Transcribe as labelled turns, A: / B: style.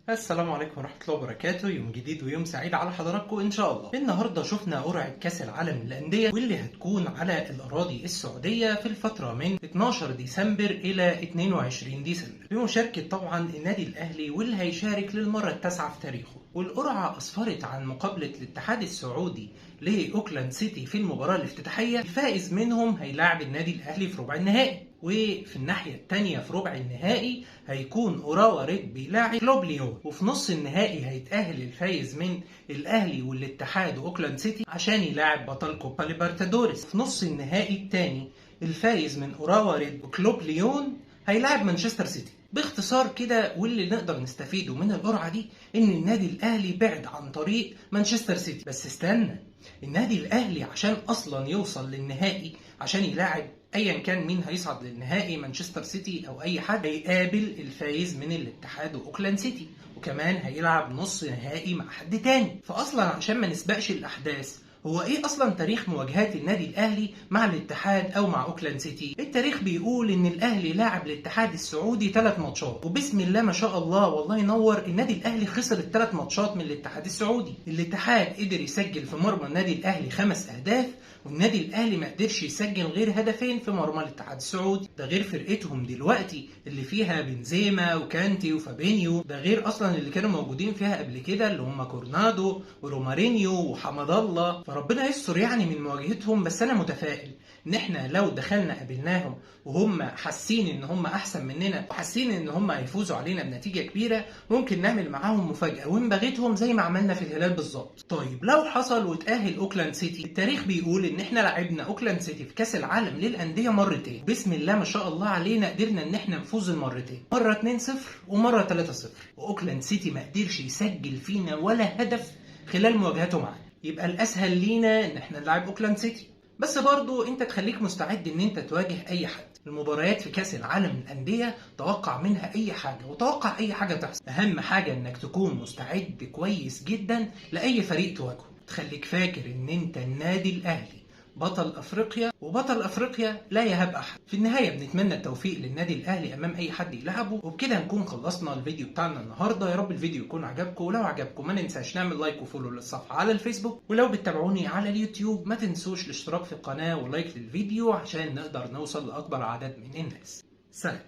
A: السلام عليكم ورحمة الله وبركاته. يوم جديد ويوم سعيد على حضراتكم إن شاء الله. النهاردة شفنا قرعة كأس العالم للأندية واللي هتكون على الأراضي السعودية في الفترة من 12 ديسمبر إلى 22 ديسمبر بمشاركة طبعا النادي الأهلي واللي هيشارك للمرة التاسعة في تاريخه. والقرعة أسفرت عن مقابلة الاتحاد السعودي لأوكلاند سيتي في المباراة الافتتاحية. الفائز منهم هيلاعب النادي الأهلي في ربع النهائي، وفي الناحية التانية في ربع النهائي هيكون أوراوا ريد بيلاعب كلوب ليون، وفي نص النهائي هيتأهل الفايز من الأهلي والاتحاد وأوكلاند سيتي عشان يلاعب بطل كوبا ليبرتادوريس. في نص النهائي التاني الفايز من أوراوا ريد وكلوب ليون هيلاعب مانشستر سيتي. باختصار كده، واللي نقدر نستفيده من القرعة دي إن النادي الأهلي بعد عن طريق مانشستر سيتي. بس استنى، النادي الأهلي عشان أصلا يوصل للنهائي عشان يلاعب ايا كان مين هيصعد للنهائي، مانشستر سيتي او اي حد، هيقابل الفايز من الاتحاد واوكلاند سيتي، وكمان هيلعب نص نهائي مع حد تاني. فاصلا عشان ما نسبقش الاحداث، هو ايه اصلا تاريخ مواجهات النادي الاهلي مع الاتحاد او مع اوكلاند سيتي؟ التاريخ بيقول ان الاهلي لاعب الاتحاد السعودي 3 ماتشات، وبسم الله ما شاء الله والله ينور، النادي الاهلي خسر ال3 ماتشات من الاتحاد السعودي. الاتحاد قدر يسجل في مرمى النادي الاهلي 5 اهداف، والنادي الاهلي ما قدرش يسجل غير هدفين في مرمى الاتحاد السعودي. ده غير فرقتهم دلوقتي اللي فيها بنزيما وكانتي وفابينيو، ده غير اصلا اللي كانوا موجودين فيها قبل كده اللي هم كورنادو ورومارينيو وحمد الله. فربنا يستر يعني من مواجهتهم. بس انا متفائل ان احنا لو دخلنا قابلناهم وهم حاسين ان هم احسن مننا وحاسين ان هم هيفوزوا علينا بنتيجه كبيره، ممكن نعمل معاهم مفاجاه ونبغتهم زي ما عملنا في الهلال بالظبط. طيب لو حصل وتاهل اوكلاند سيتي، التاريخ بيقول ان احنا لعبنا اوكلاند سيتي في كاس العالم للانديه مرتين، بسم الله ما شاء الله علينا قدرنا ان احنا نفوز المرتين، مره 2-0 ومره 3-0، واوكلاند سيتي ما قدرش يسجل فينا ولا هدف خلال مواجهته معانا. يبقى الاسهل لينا ان احنا نلعب اوكلاند سيتي. بس برضو انت تخليك مستعد ان انت تواجه اي حد. المباريات في كاس العالم للانديه توقع منها اي حاجه وتوقع اي حاجه تحصل، اهم حاجه انك تكون مستعد كويس جدا لاي فريق تواجهه. تخليك فاكر ان انت النادي الاهلي بطل افريقيا، وبطل افريقيا لا يهاب احد. في النهايه بنتمنى التوفيق للنادي الاهلي امام اي حد يلعبه. وبكده نكون خلصنا الفيديو بتاعنا النهارده. يا رب الفيديو يكون عجبكم، ولو عجبكم ما ننساش نعمل لايك وفولو للصفحه على الفيسبوك، ولو بتتابعوني على اليوتيوب ما تنسوش الاشتراك في القناه ولايك للفيديو عشان نقدر نوصل لاكبر عدد من الناس. سلام.